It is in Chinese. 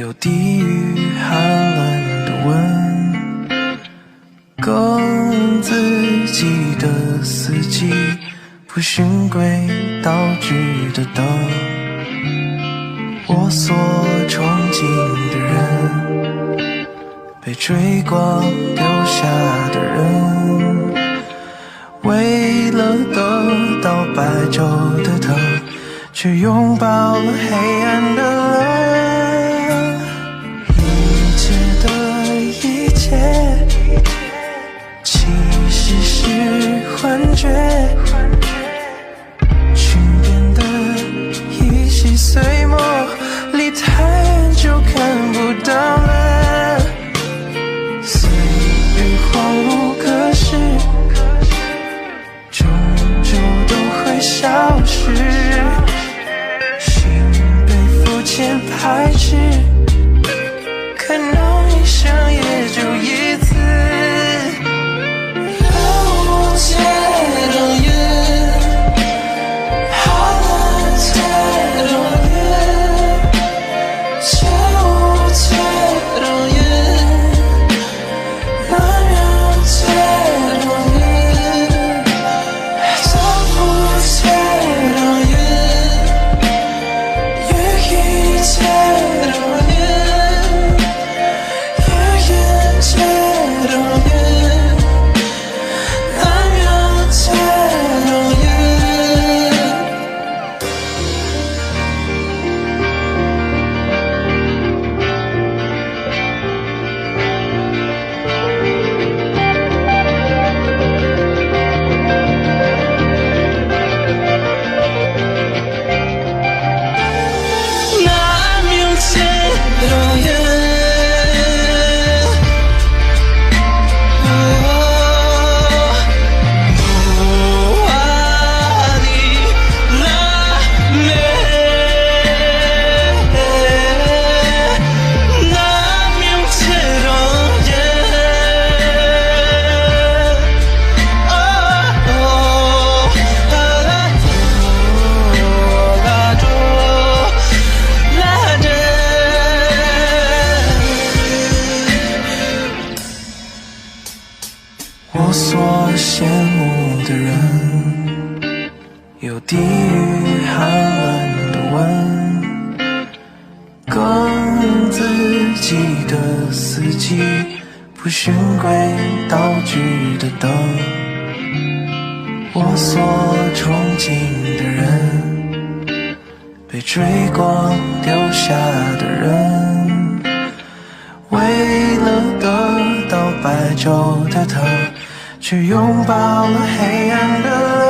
有地狱寒冷的温，供自己的四季，不循规蹈矩的等，我所憧憬的人，被追光丢下的人，为了得到白昼的疼，却拥抱了黑暗的冷。一切的一切，其实是幻觉，裙边的一稀碎沫，离太远就看不到了。岁月恍如隔世，终究都会消失，心被肤浅排斥，可能一生也就一次。让我接着远，寒冷接着远，却无解的远，难免接着远，走不接着远，与一切的远，与一切的远，难免接着远。难免接着远。我所羡慕的人，有地狱寒冷的温，供自己的四季，不循规蹈矩的等，我所憧憬的人，被追光丢下的人，为了得到白昼的疼，却拥抱了黑暗的冷。